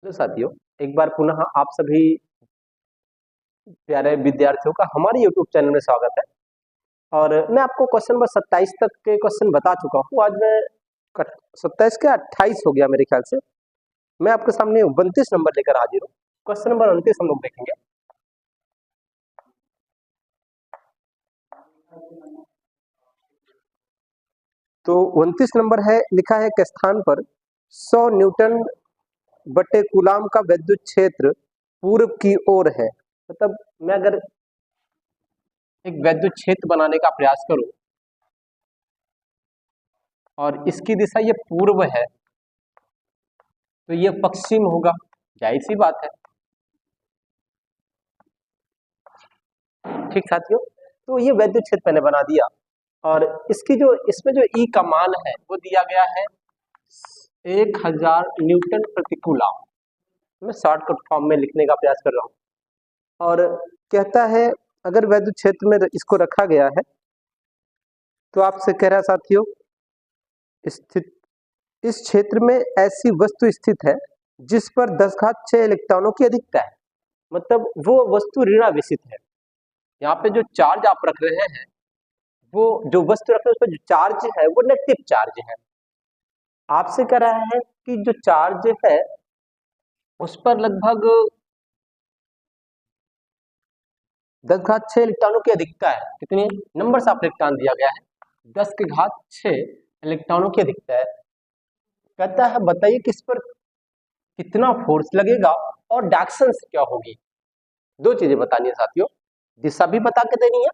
Hello साथियों, एक बार पुनः आप सभी प्यारे विद्यार्थियों का हमारे YouTube चैनल में स्वागत है। और मैं आपको क्वेश्चन नंबर 27 तक के क्वेश्चन बता चुका हूँ। आज मैं 27 के 28 हो गया मेरे ख्याल से। मैं आपके सामने 29 नंबर लेकर हाजिर हूँ। क्वेश्चन नंबर 29 हम लोग देखेंगे। तो 29 नंबर है, लिखा है के स्थान पर 100 न्यूटन बटे कूलाम का विद्युत क्षेत्र पूर्व की ओर है। मतलब मैं अगर एक विद्युत क्षेत्र बनाने का प्रयास करूं और इसकी दिशा ये पूर्व है तो ये पश्चिम होगा, जाहिर सी बात है। ठीक साथियों, तो ये वैद्युत क्षेत्र मैंने बना दिया और इसकी जो इसमें जो ई का मान है वो दिया गया है 1000 न्यूटन प्रति कूलाम। मैं शॉर्टकट फॉर्म में लिखने का प्रयास कर रहा हूं और कहता है अगर वैद्युत क्षेत्र में इसको रखा गया है तो आपसे कह रहा साथियों, स्थित इस क्षेत्र में ऐसी वस्तु स्थित है जिस पर 10⁶ इलेक्ट्रॉनों की अधिकता है। मतलब वो वस्तु ऋणावेशित है। यहाँ पे जो चार्ज आप रख रहे हैं, वो जो वस्तु रख रहे हैं उस पर जो चार्ज है वो नेगेटिव चार्ज है। आपसे कह रहा है कि जो चार्ज है उस पर लगभग 10⁶ इलेक्ट्रॉनों की अधिकता है। कितनी नंबर से आप इलेक्ट्रॉन दिया गया है, 10⁶ इलेक्ट्रॉनों की अधिकता है। कहता है बताइए कि इस पर कितना फोर्स लगेगा और डायरेक्शन क्या होगी। दो चीजें बतानी है साथियों, दिशा भी बता के देनी है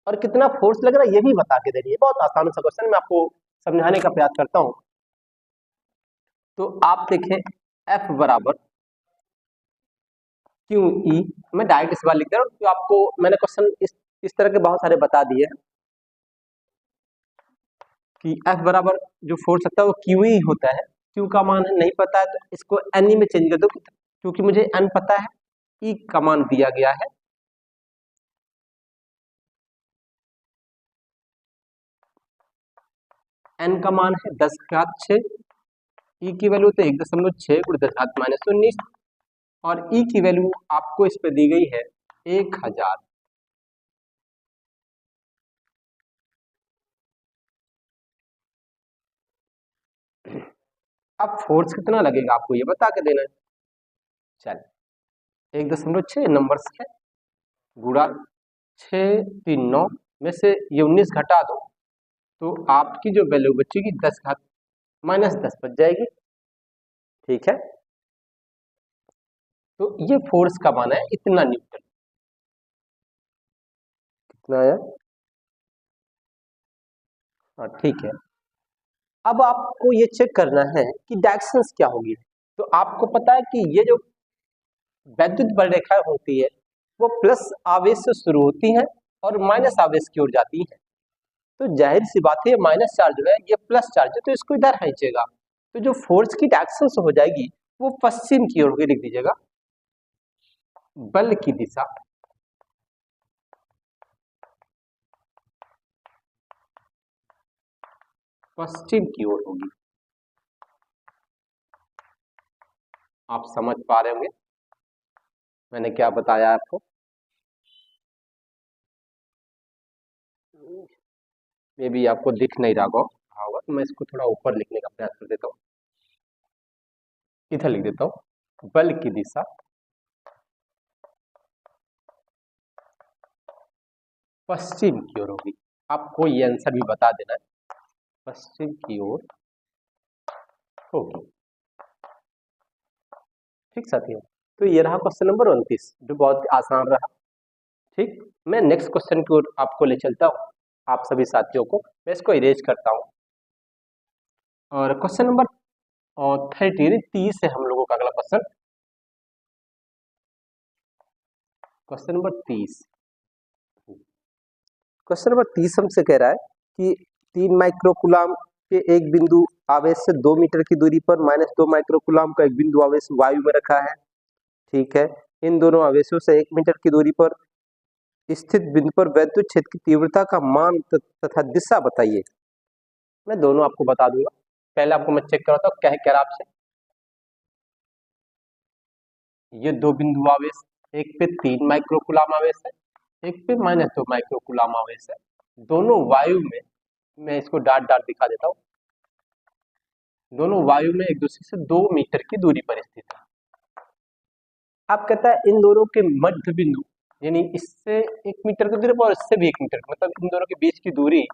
और कितना फोर्स लग रहा है ये भी बता के देनी है। बहुत आसान सा क्वेश्चन, मैं आपको समझाने का प्रयास करता हूं। तो आप देखें F बराबर क्यू ई, मैं डायरेक्ट इस बार लिख दे रहा हूं तो आपको मैंने क्वेश्चन इस तरह के बहुत सारे बता दिए हैं कि F बराबर जो फोर्स लगता है वो क्यू ई होता है। क्यू का मान है नहीं पता है तो इसको एन ई में चेंज कर दो, क्योंकि मुझे एन पता है, ई का मान दिया गया है एन का मान है 10⁶, ई की वैल्यू तो 1.6 × 10⁻−19 और ई की वैल्यू आपको इस पे दी गई है 1000। अब फोर्स कितना लगेगा आपको ये बता के देना है। चलिए 1.6 नंबर से गुणा 639 में से ये 19 घटा दो तो आपकी जो वैल्यू बचेगी 10⁻−10 बच जाएगी। ठीक है, तो ये फोर्स का मान है इतना न्यूटन। कितना है? हाँ ठीक है। अब आपको ये चेक करना है कि डायरेक्शन क्या होगी। तो आपको पता है कि ये जो वैद्युत बल रेखाएं होती है वो प्लस आवेश से शुरू होती हैं और माइनस आवेश की ओर जाती है। तो जाहिर सी बात है माइनस चार्ज है, ये प्लस चार्ज है, तो इसको इधर खींचेगा तो जो फोर्स की डायरेक्शन से हो जाएगी वो पश्चिम की ओर होगी। लिख दीजिएगा बल की दिशा पश्चिम की ओर होगी। आप समझ पा रहे होंगे मैंने क्या बताया आपको। मे भी आपको दिख नहीं रहा होगा तो मैं इसको थोड़ा ऊपर लिखने का प्रयास कर देता हूँ। इधर लिख देता हूँ बल की दिशा पश्चिम की ओर होगी। आपको ये आंसर भी बता देना है, पश्चिम की ओर होगी। ठीक साथियों, तो ये रहा क्वेश्चन नंबर 29 जो बहुत आसान रहा। ठीक, मैं नेक्स्ट क्वेश्चन की ओर आपको ले चलता हूँ। आप सभी साथियों को मैं इसको इरेज करता हूँ और क्वेश्चन नंबर 30 है हम लोगों का अगला question. Question number 30, question number 30 हमसे कह रहा है कि 3 माइक्रोकूलाम के एक बिंदु आवेश से 2 मीटर की दूरी पर -2 माइक्रोकूलाम का एक बिंदु आवेश वायु में रखा है। ठीक है, इन दोनों आवेशों से 1 मीटर की दूरी पर स्थित बिंदु पर वैद्युत क्षेत्र की तीव्रता का मान तथा दिशा बताइए। मैं दोनों आपको बता दूंगा, पहले आपको मैं चेक कराता हूँ क्या है क्या आपसे। ये दो बिंदु आवेश, एक पे 3 माइक्रोकुलाम आवेश है, एक पे -2 माइक्रोकुलाम आवेश है। दोनों वायु में, मैं इसको डाट डाट दिखा देता हूँ, दोनों वायु में एक दूसरे से 2 मीटर की दूरी पर स्थित है। आप कहता है इन दोनों के मध्य बिंदु, यानी इससे 1 मीटर की दूरी पर और इससे भी 1 मीटर, मतलब इन दोनों के बीच की दूरी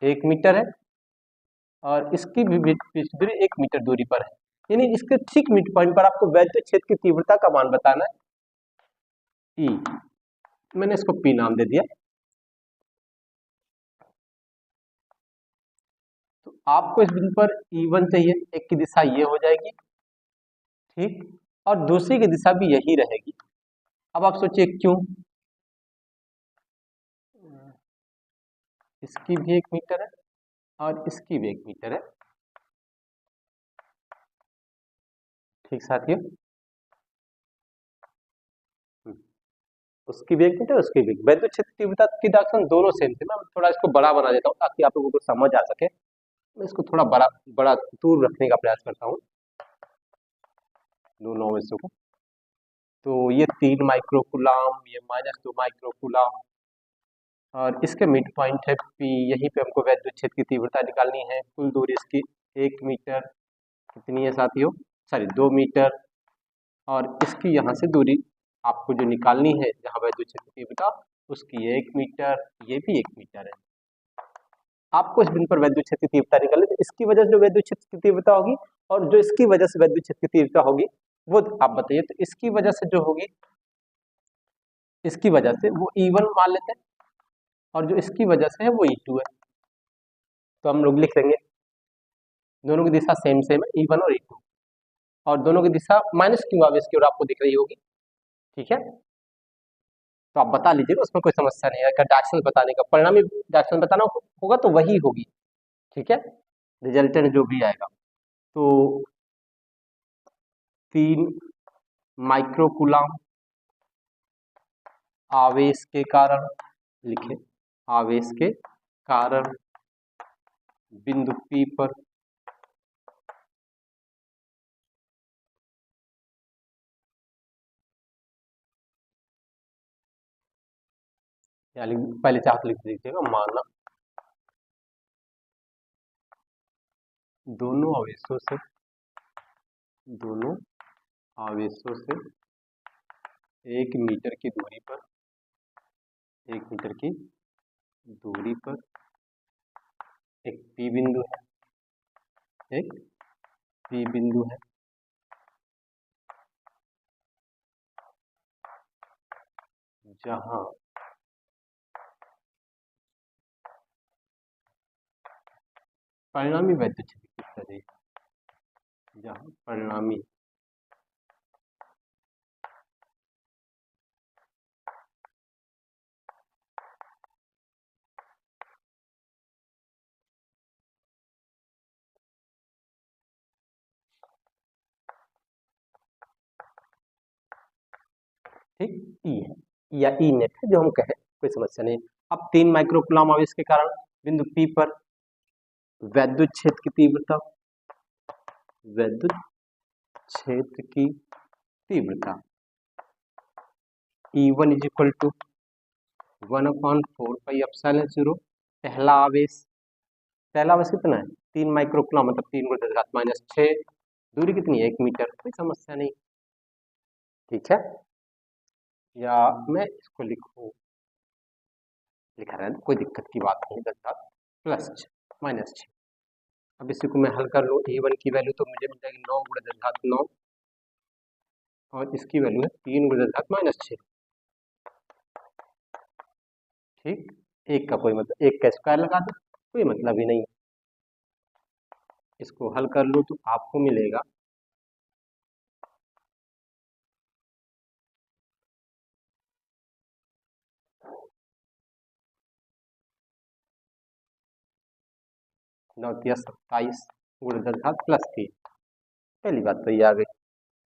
1 मीटर है और इसकी भी बीच की दूरी 1 मीटर दूरी पर है। यानी इसके ठीक मिड पॉइंट पर आपको वैद्युत क्षेत्र की तीव्रता का मान बताना है, ई। मैंने इसको पी नाम दे दिया। तो आपको इस बिंदु पर E1 चाहिए, एक की दिशा ये हो जाएगी, ठीक, और दूसरी की दिशा भी यही रहेगी। अब आप सोचिए क्यों, इसकी भी 1 मीटर है और इसकी भी 1 मीटर है, ठीक साथियों, उसकी भी 1 मीटर, उसकी भी। वैद्युत क्षेत्र तीव्रता की डायरेक्शन दोनों सेम थे। मैं थोड़ा इसको बड़ा बना देता हूँ ताकि आप लोगों को समझ आ सके। मैं इसको थोड़ा बड़ा बड़ा दूर रखने का प्रयास करता हूँ दोनों आवेशों को। तो ये 3 माइक्रोकुलाम, ये -2 माइक्रोकुलाम, और इसके मिड पॉइंट है पी। यहीं पे हमको वैद्युत क्षेत्र की तीव्रता निकालनी है। कुल दूरी इसकी 1 मीटर, कितनी है साथियों, सॉरी 2 मीटर, और इसकी यहाँ से दूरी आपको जो निकालनी है जहाँ वैद्युत क्षेत्र की तीव्रता, उसकी 1 मीटर, ये भी 1 मीटर है। आपको इस बिंदु पर वैद्युत क्षेत्र की तीव्रता निकालनी है। इसकी वजह से जो वैद्युत क्षेत्र की तीव्रता होगी और जो इसकी वजह से वैद्युत क्षेत्र की तीव्रता होगी वो आप बताइए। तो इसकी वजह से जो होगी, इसकी वजह से वो E1 मान लेते हैं, और जो इसकी वजह से है वो E2 है। तो हम लोग लिख लेंगे, दोनों की दिशा सेम सेम है, E1 और E2, और दोनों की दिशा -q आवेश की ओर आपको दिख रही होगी, ठीक है। तो आप बता लीजिएगा, उसमें कोई समस्या नहीं है। अगर डायरेक्शन बताने का, परिणामी डायरेक्शन बताना होगा तो वही होगी, ठीक है, रिजल्टेंट जो भी आएगा। तो 3 माइक्रोकुलाम आवेश के कारण, लिखे, आवेश के कारण बिंदु P पर यानी पहले चार्ट लिख दीजिएगा, माना दोनों आवेशों से, दोनों आवेशों से 1 मीटर की दूरी पर, 1 मीटर की दूरी पर एक P बिंदु है, एक P बिंदु है, जहां परिणामी वैद्युत क्षेत्र कितना देगा, जहां परिणामी ठीक ई है या ई नेट है जो हम कहें, कोई समस्या नहीं। अब 3 माइक्रोकुलाम आवेश के कारण बिंदु P पर वैद्युत क्षेत्र की तीव्रता, वैद्युत क्षेत्र की तीव्रता E1 इज इक्वल टू 1/4πε0। पहला आवेश, पहला आवेश कितना है, 3 माइक्रोकुलाम, मतलब 3 × 10⁻⁶। दूरी कितनी है, 1 मीटर, कोई समस्या नहीं, ठीक है। या मैं इसको लिखूं, लिखा रहा है, कोई दिक्कत की बात नहीं, 10⁻⁻⁶। अब इसी को मैं हल कर लूँ, E1 की वैल्यू तो मुझे मिल जाएगी 9 × 10⁻9, और इसकी वैल्यू है 3 × 10⁻⁶। ठीक, एक का कोई मतलब, एक का स्क्वायर लगा दो, कोई मतलब ही नहीं। इसको हल कर लो तो आपको मिलेगा 9 × 27 × 10⁻+3। पहली बात तो ये आ गई।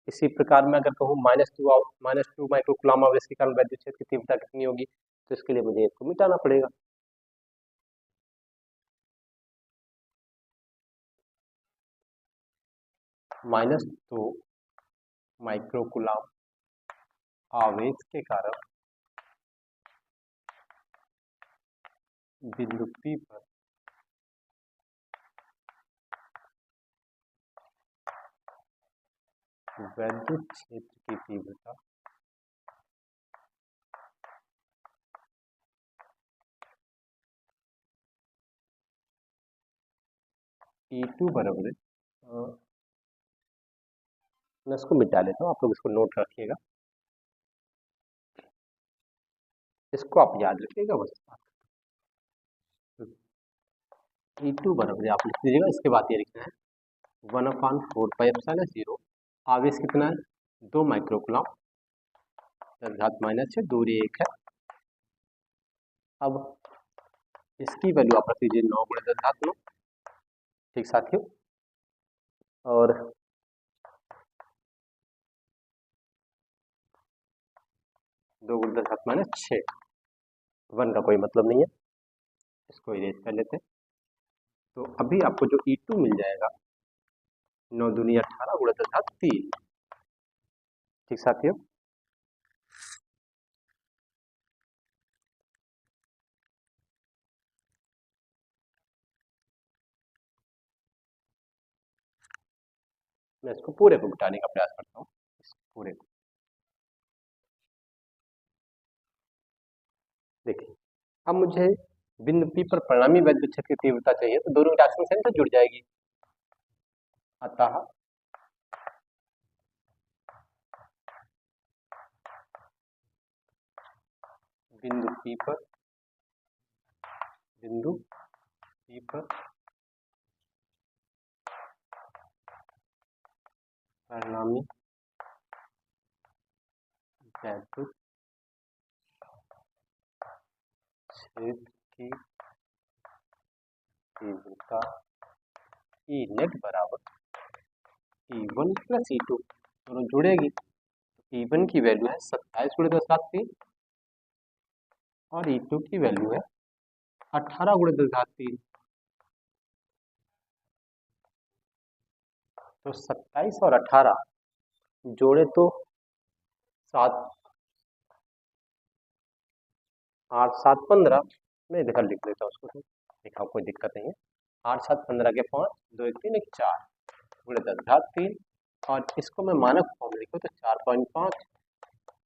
इसी प्रकार में अगर कहूँ -2 माइक्रोकुलाम आवेश के कारण वैद्युत क्षेत्र की तीव्रता कितनी होगी, तो इसके लिए मुझे इसको मिटाना पड़ेगा। -2 माइक्रोकुलाम आवेश के कारण बिंदु P पर वैद्युत क्षेत्र की तीव्रता E2 बराबर है, मैं इसको मिटा लेता हूँ, आप लोग इसको नोट रखिएगा, इसको आप याद रखिएगा बस। E2 बराबर आप लिख दीजिएगा, इसके बाद ये लिखना है 1/4πε0। आवेश कितना है 2 माइक्रोकूलम, 10⁻⁶, दूरी 1 है। अब इसकी वैल्यू आप रख दीजिए 9 × 10⁻⁹, ठीक साथियों। और दो गुण 10⁻⁶, 1 का कोई मतलब नहीं है, इसको इरेज कर लेते हैं। तो अभी आपको जो E2 मिल जाएगा 9 दूनी 18 × 10⁻3, ठीक साथियों। मैं इसको पूरे को घटाने का प्रयास करता हूँ, इस पूरे को देखिए। अब मुझे बिंदु P पर परिणामी वैद्युत क्षेत्र की तीव्रता चाहिए, तो दोनों रिएक्शन से जुड़ जाएगी। अतः बिंदु P पर परिणामी वैद्युत क्षेत्र की तीव्रता E नेट बराबर E1 + E2, दोनों जुड़ेगी। E1 की वैल्यू है 27 × 10⁻3 और E2 की वैल्यू है 18 × 10⁻3। तो 27 और 18 जोड़े तो 7, 8 7 15, मैं इधर लिख लेता हूँ उसको, लिखा कोई दिक्कत नहीं है। 8 7 15 के 5, 2 1 3 1 4 × 10⁻3, और इसको मैं मानक फॉर्म लिखूँ तो 4.5,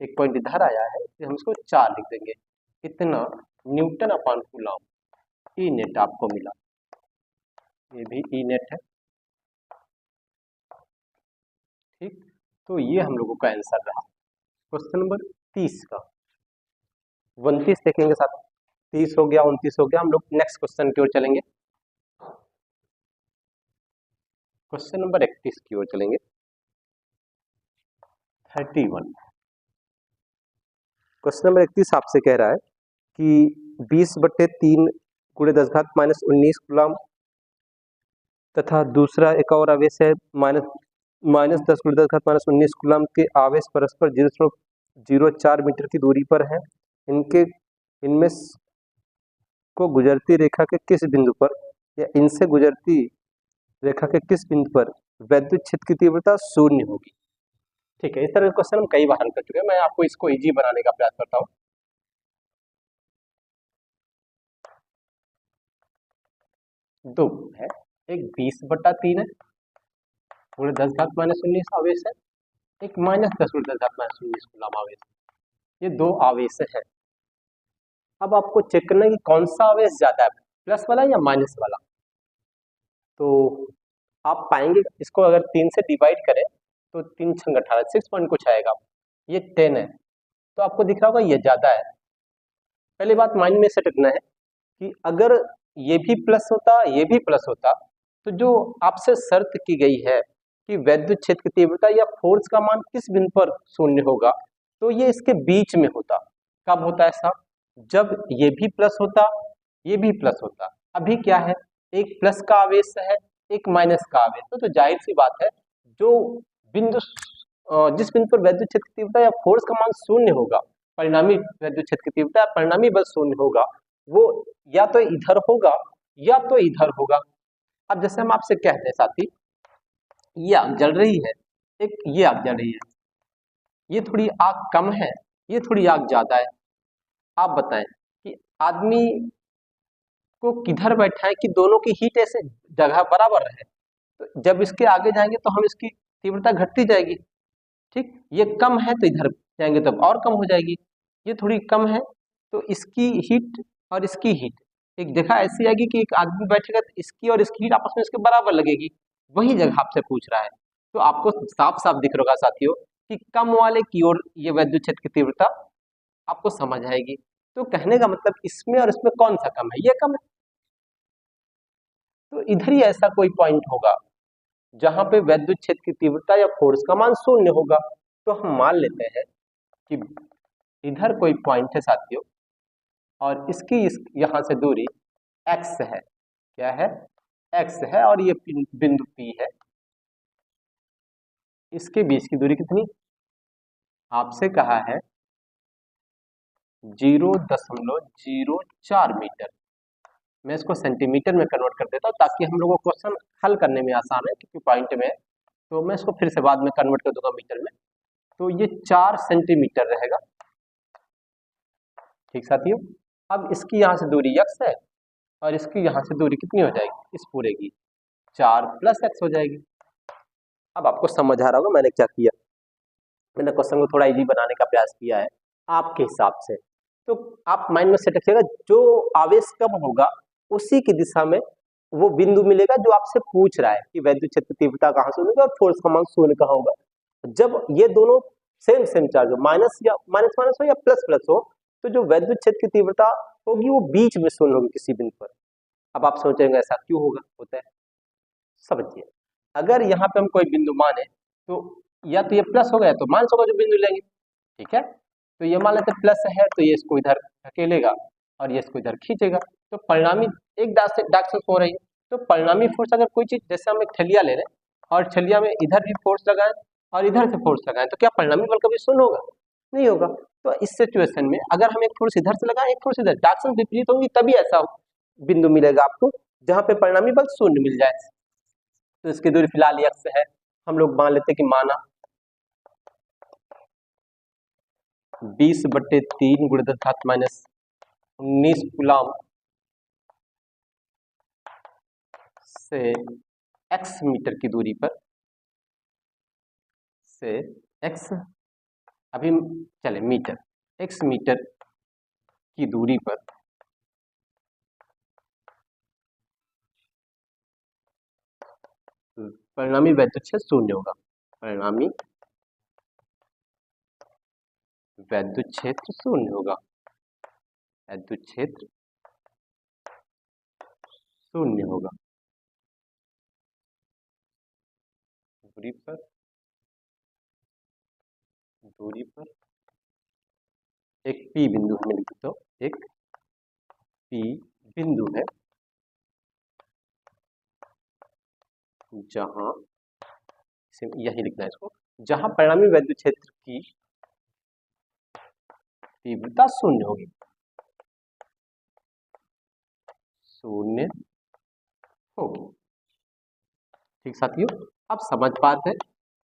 एक पॉइंट इधर आया है, हम इसको 4 लिख देंगे। इतना N/कूलम E नेट आपको मिला, ये भी E नेट है, ठीक। तो ये हम लोगों का आंसर रहा क्वेश्चन नंबर 30 का। 29 देखेंगे साथ, 30 हो गया, 29 हो गया, हम लोग नेक्स्ट क्वेश्चन की ओर चलेंगे। क्वेश्चन नंबर 31 की ओर चलेंगे। 31 क्वेश्चन नंबर 31 आपसे कह रहा है कि 20/3 × 10⁻−19 कूलम तथा दूसरा एक और आवेश है -10 × 10⁻19 कूलम के आवेश परस्पर 0.04 मीटर की दूरी पर है। इनमें को गुजरती रेखा के किस बिंदु पर या इनसे गुजरती रेखा के किस बिंदु पर वैद्युत क्षेत्र की तीव्रता 0 होगी। ठीक है, इस तरह का क्वेश्चन हम कई बार हल कर चुके हैं, मैं आपको इसको इजी बनाने का प्रयास करता हूँ। दो है, एक 20/3 है, पूरे 10⁻−19 आवेश है, एक -10 × 10⁻19 कूलम आवेश है। ये दो आवेश है। अब आपको चेक करना है कि कौन सा आवेश ज्यादा है, प्लस वाला या माइनस वाला। तो आप पाएंगे इसको अगर 3 से डिवाइड करें तो 3 × 18, 6 पॉइंट कुछ आएगा, ये 10 है, तो आपको दिख रहा होगा ये ज्यादा है। पहली बात माइंड में सेट रखना है कि अगर ये भी प्लस होता, ये भी प्लस होता, तो जो आपसे शर्त की गई है कि वैद्युत क्षेत्र की तीव्रता या फोर्स का मान किस बिंदु पर 0 होगा, तो ये इसके बीच में होता। कब होता है ऐसा? जब ये भी प्लस होता, ये भी प्लस होता। अभी क्या है, एक प्लस का आवेश है, एक माइनस का आवेश, तो जाहिर सी बात है जो बिंदु जिस बिंदु पर वैद्युत क्षेत्र की तीव्रता या फोर्स का मान 0 होगा, परिणामी वैद्युत क्षेत्र की तीव्रता परिणामी बल 0 होगा, वो या तो इधर होगा या तो इधर होगा। अब जैसे हम आपसे कहते हैं साथी, ये आग जल रही है, एक ये आग जल रही है, ये थोड़ी आग कम है, ये थोड़ी आग ज्यादा है। आप बताएं कि आदमी को किधर बैठाएं कि दोनों की हीट ऐसे जगह बराबर रहे। तो जब इसके आगे जाएंगे तो हम इसकी तीव्रता घटती जाएगी। ठीक, ये कम है तो इधर जाएंगे तब और कम हो जाएगी। ये थोड़ी कम है तो इसकी हीट और इसकी हीट एक जगह ऐसी आएगी कि एक आदमी बैठेगा तो इसकी और इसकी हीट आपस में इसके बराबर लगेगी। वही जगह आपसे पूछ रहा है। तो आपको साफ साफ दिख रहा होगा साथियों कि कम वाले की ओर ये वैद्युत क्षेत्र की तीव्रता आपको समझ आएगी। तो कहने का मतलब इसमें और इसमें कौन सा कम है? ये कम है। तो इधर ही ऐसा कोई पॉइंट होगा जहां पे वैद्युत क्षेत्र की तीव्रता या फोर्स का मान शून्य होगा। तो हम मान लेते हैं कि इधर कोई पॉइंट है साथियों और इसकी यहां से दूरी x है। क्या है? x है और ये बिंदु P है। इसके बीच की दूरी कितनी? आपसे कहा है 0.04 मीटर। मैं इसको सेंटीमीटर में कन्वर्ट कर देता हूँ ताकि हम लोगों को क्वेश्चन हल करने में आसान है, क्योंकि पॉइंट में है। तो मैं इसको फिर से बाद में कन्वर्ट कर दूंगा मीटर में। तो ये 4 सेंटीमीटर रहेगा। ठीक साथियों, अब इसकी यहाँ से दूरी x है और इसकी यहाँ से दूरी कितनी हो जाएगी? इस पूरे की 4 + x हो जाएगी। अब आपको समझ आ रहा होगा मैंने क्या किया। मैंने क्वेश्चन को थोड़ा इजी बनाने का प्रयास किया है आपके हिसाब से। तो आप माइंड में सेट रखिएगा, जो आवेश कम होगा उसी की दिशा में वो बिंदु मिलेगा जो आपसे पूछ रहा है कि वैद्युत क्षेत्र तीव्रता कहाँ से होगी और फोर्स का मान शून्य कहाँ होगा। जब ये दोनों सेम सेम चार्ज हो, माइनस माइनस हो या प्लस प्लस हो, तो जो वैद्युत क्षेत्र की तीव्रता होगी वो बीच में शून्य होगी किसी बिंदु पर। अब आप सोचेंगे ऐसा क्यों होगा? होता है, समझिए। अगर यहाँ पे हम कोई बिंदु माने तो या तो ये प्लस होगा या तो माइनस होगा जो बिंदु लेंगे। ठीक है, तो ये मान लेते प्लस है तो ये इसको इधर धकेलेगा और ये इसको इधर खींचेगा। तो परिणामी एक डायरेक्शन हो रही है। तो परिणामी फोर्स अगर कोई चीज, जैसे हम एक छलिया ले रहे हैं और छलिया में इधर भी फोर्स लगाएं और इधर से फोर्स लगाएं, तो क्या परिणामी बल कभी शून्य होगा? नहीं होगा। तो इस सिचुएशन में अगर हम एक फोर्स इधर से लगाएं, एक फोर्स इधर, डायरेक्शन विपरीत होंगी तभी ऐसा बिंदु मिलेगा आपको जहां पे परिणामी बल शून्य मिल जाए। तो इसकी दूरी फिलहाल x है। हम लोग मान लेते कि माना 20/3 × 10⁻19 कूलम से x मीटर की दूरी पर से x, अभी चले मीटर, x मीटर की दूरी पर परिणामी वैद्युत क्षेत्र शून्य होगा। परिणामी वैद्युत क्षेत्र शून्य होगा। वैद्युत क्षेत्र शून्य होगा। दूरी पर एक P बिंदु हमें लिख दो, एक P बिंदु है जहां, यही लिखना है इसको, जहां परिणामी वैद्युत क्षेत्र की तीव्रता शून्य होगी। शून्य होगी। ठीक साथियों, आप समझ पाते हैं?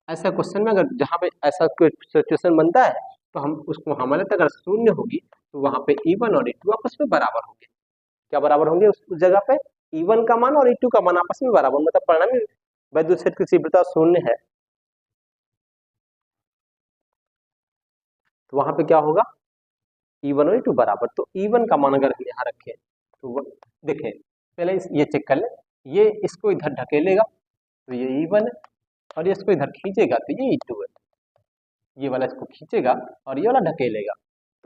ऐसा क्वेश्चन में अगर जहां पे ऐसा कोई सिचुएशन बनता है तो हम उसको मान लेते हैं, अगर शून्य होगी तो वहां पे E1 और E2 आपस में बराबर होंगे। क्या बराबर होंगे? उस जगह पे E1 का मान और E2 का मान आपस में बराबर, मतलब परिणामी वैद्युत क्षेत्र की तीव्रता शून्य है तो वहां पे क्या होगा? E1 और E2 बराबर। तो E1 का मान अगर हम यहाँ रखें तो देखें, पहले ये चेक कर ले, ये इसको इधर ढकेलेगा तो ये E1 है और ये इसको इधर खींचेगा तो ये E2 है। ये वाला इसको खींचेगा और ये वाला ढकेलेगा।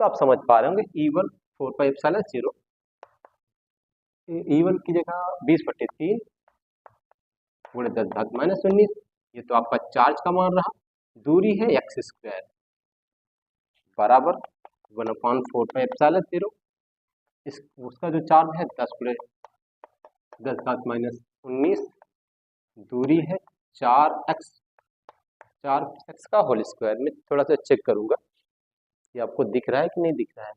तो आप समझ पा रहे होंगे E1 4πε0, E1 की जगह 20/3 × 10⁻19, ये तो आपका चार्ज का मान रहा। दूरी है x² बराबर 1/4πε0। उसका जो चार्ज है 10⁻19, दूरी है 4x का होल स्क्वायर। में थोड़ा सा चेक करूंगा ये आपको दिख रहा है कि नहीं दिख रहा है।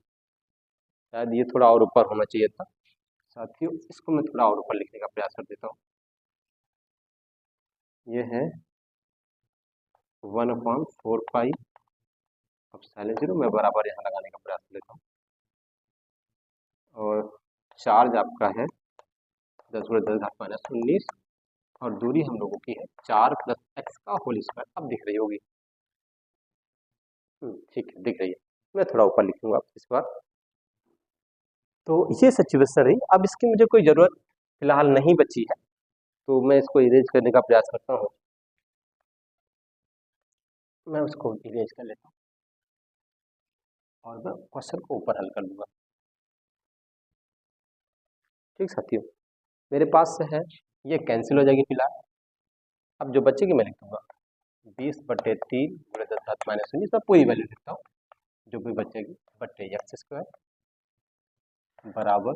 शायद ये थोड़ा और ऊपर होना चाहिए था साथियों, इसको मैं थोड़ा और ऊपर लिखने का प्रयास कर देता हूँ। ये है 1/4π अब साइलेंस जीरो मैं बराबर यहाँ लगाने का प्रयास लेता हूँ। और चार्ज आपका है 10×10⁻19 और दूरी हम लोगों की है 4 + x का होल स्क्वायर। अब दिख रही होगी, ठीक है दिख रही है। मैं थोड़ा ऊपर लिखूंगा इस बार। तो ये सिचुएशन रही। अब इसकी मुझे कोई ज़रूरत फिलहाल नहीं बची है, तो मैं इसको इरेज करने का प्रयास करता हूँ। मैं उसको इरेज कर लेता हूँ और मैं क्वेश्चन को ऊपर हल कर दूंगा। ठीक साथियों, मेरे पास से है, ये कैंसिल हो जाएगी फिलहाल। अब जो बचेगी मैं लिख दूंगा 20/3 × 10⁻19 पूरी वैल्यू लिखता हूँ। जो भी बचेगी बटे x² बराबर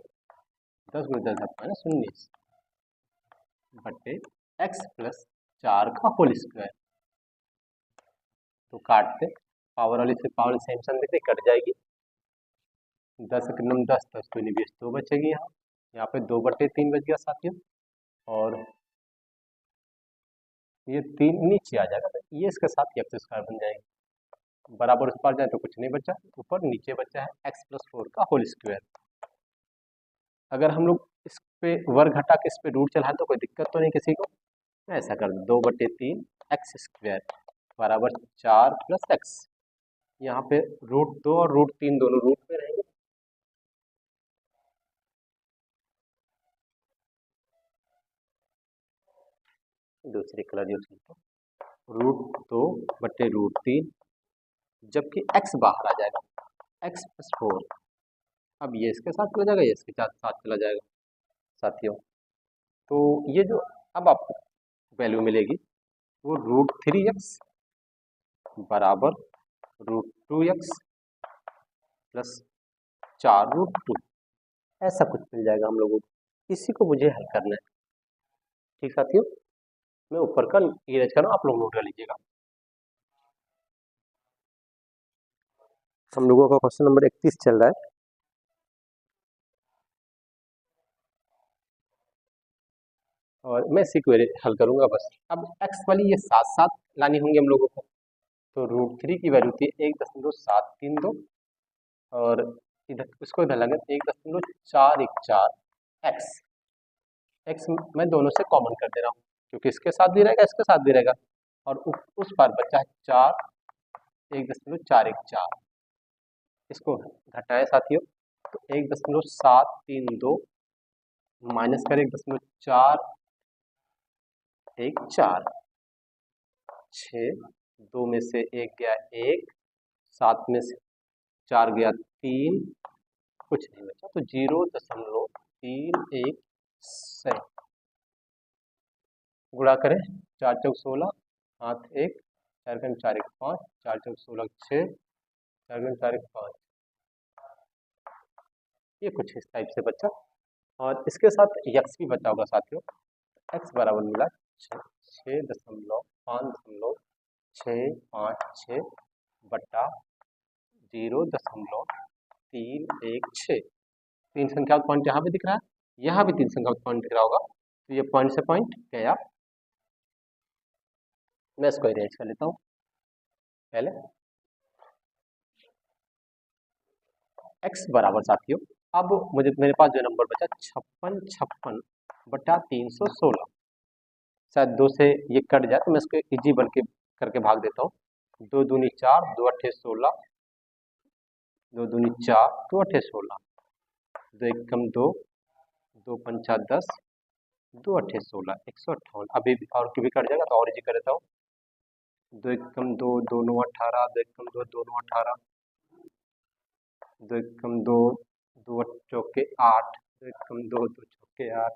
10×10⁻19 बटे x + 4 का होल स्क्वायर। तो काटते, पावर वाली से पावर सेम सन देते कट जाएगी। 10 के नम 10, 10 2 20, 2 बचेगी। यहाँ पे 2/3 बच गया साथियों। और ये 3 नीचे आ जाएगा, तो ये इसके साथ x² बन जाएगी। बराबर उस पर जाए तो कुछ नहीं बचा, ऊपर नीचे बचा है x + 4 का होल स्क्वायर। अगर हम लोग इस पे वर्ग हटा के इस पे रूट चलाएं तो कोई दिक्कत तो नहीं किसी को। ऐसा कर 2/3 x² बराबर 4 + x। यहाँ पे √2 और √3 दोनों रूट में रहेंगे। दूसरी कलर यूज करते हैं, √2 बटे √3, जबकि x बाहर आ जाएगा, x + 4। अब ये इसके साथ चला जाएगा, ये इसके साथ चला जाएगा साथियों। तो ये जो अब आपको वैल्यू मिलेगी वो √3x बराबर √2x + 4√2, ऐसा कुछ मिल जाएगा हम लोगों को। इसी को मुझे हल करना है। ठीक साथियों, मैं ऊपर का इरेज कर रहा हूँ, आप लोग नोट कर लीजिएगा। हम लोगों का क्वेश्चन नंबर 31 चल रहा है। और मैं इसी को हल करूंगा बस। अब x वाली ये साथ साथ लानी होंगी हम लोगों को। तो √3 की वैल्यू थी 1.732 और इधर इसको इधर लगे 1.414 x मैं दोनों से कॉमन कर दे रहा हूँ, क्योंकि इसके साथ भी रहेगा इसके साथ भी रहेगा। और उस पर बचा है 1.414। इसको घटाए साथियों, तो 1.732 माइनस कर 1.414, 6, 2 में से 1 गया 1, 7 में से 4 गया 3, कुछ नहीं बचा, तो 0.316 गुणा करें। 4 चौक 16, हाथ 1, 4 × 4 = 5, 4 चौक 16 6, 4 × 4 = 5। ये कुछ इस टाइप से बचा। और इसके साथ x भी बचा होगा साथियों। x बराबर मिला 6.556 बटा 0.316। 3 संख्या पॉइंट यहाँ पे दिख रहा है, यहाँ भी 3 संख्या पॉइंट दिख रहा होगा, तो ये पॉइंट से पॉइंट गया। मैं इसको इरेज कर लेता हूँ पहले। x बराबर साथियों, अब मेरे पास जो नंबर बचा 5656 बटा 316। शायद 2 से ये कट जाए तो मैं इसको इजी बन के करके भाग देता हूँ। 2 दूनी 4, 2 अट्ठे 16, 2 दूनी 4, 2 अट्ठे 16, 2 एकम 2, 2 पंचा 10, 2 अट्ठे 16, 158। अभी और भी कट जाएगा तो और इजी कर देता हूँ। 2 एकम 2, 2 9 18, 2 एकम 2, 2 9 18, 2 एकम 2, 2 चौके 8, 2 एकम 2, 2 चौके 8।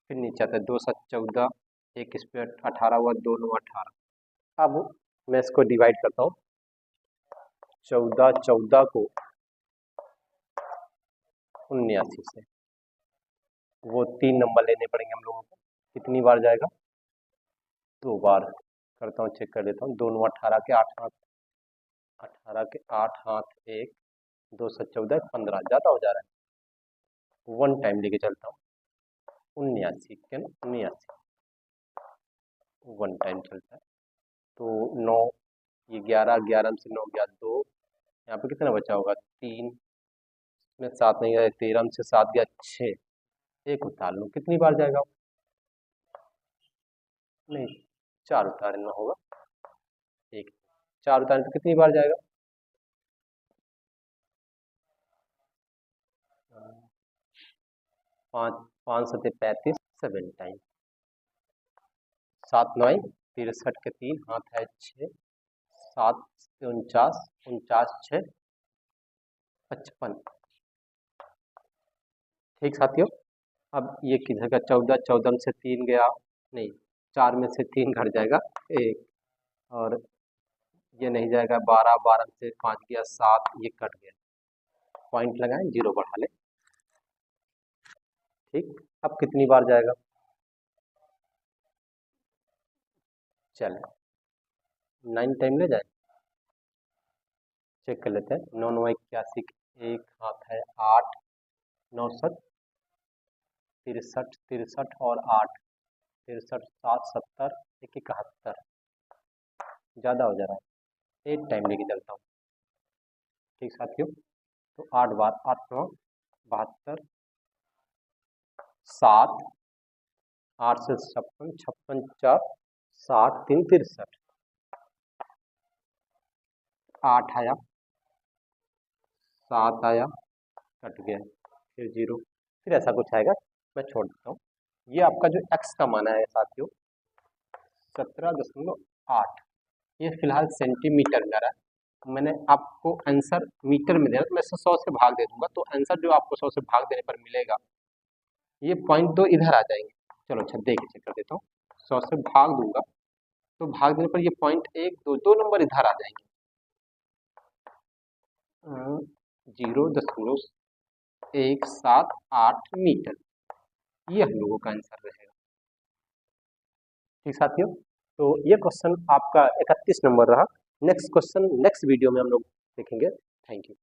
फिर नीचे आता है 2 7 14, 1 इस पे 18 हुआ, 2 9 18। अब मैं इसको डिवाइड करता हूँ। 14 को 79 से, वो 3 नंबर लेने पड़ेंगे हम लोगों को। कितनी बार जाएगा? 2 बार। करता हूँ, चेक कर लेता हूँ। 2 9 18 के 8 हाथ, 18 के 8 हाथ 1, 2 7 14 15, ज़्यादा हो जा रहा है। 1 टाइम लेके चलता हूँ। 79 के 79, 1 टाइम चलता है। तो 9, ये 11, 11 से 9 गया 2, यहाँ पे कितना बचा होगा 3 में 7 नहीं गया, 13 से 7 गया 6, एक उतार लो, कितनी बार जाएगा? नहीं, 4 उतारना होगा, एक 4 उतारने तो कितनी बार जाएगा? 5 5 सत्ते 35, 7 टाइम, 7 9 63 के 3 हाथ है 6, 7 49, 49 6 55। ठीक साथियों, अब ये किधर का 14, 14 में से 3 गया, नहीं 4 में से 3 घट जाएगा 1, और ये नहीं जाएगा 12, 12 में से 5 गया 7, ये कट गया, पॉइंट लगाएं, 0 बढ़ा ले। ठीक, अब कितनी बार जाएगा? चले 9 टाइम ले जाए, चेक कर लेते हैं। 9 9 81, एक हाथ है 8, 9 7 63, 63 और 8 63, 7 70, 1 71, ज़्यादा हो जा रहा है, 8 टाइम लेके चलता हूँ। ठीक साथियों, तो 8 बार, 8 9 72, 7 8 से 56, 56 4 60 3 63, 8 आया, 7 आया, कट गया, फिर 0, फिर ऐसा कुछ आएगा, मैं छोड़ देता हूँ। ये आपका जो x का मान है साथियों 17.8, ये फिलहाल सेंटीमीटर में आ रहा है। मैंने आपको आंसर मीटर में देना, तो मैं 100 से भाग दे दूंगा, तो आंसर जो आपको 100 से भाग देने पर मिलेगा, ये पॉइंट 2 इधर आ जाएंगे। चलो अच्छा देख चेक कर देता हूँ, 100 से भाग दूंगा तो भाग देने पर ये पॉइंट 1 2 2 नंबर इधर आ जाएंगे, 0.178 मीटर, ये हम लोगों का आंसर रहेगा। ठीक साथियों, तो ये क्वेश्चन आपका 31 नंबर रहा। नेक्स्ट क्वेश्चन नेक्स्ट वीडियो में हम लोग देखेंगे। Thank you.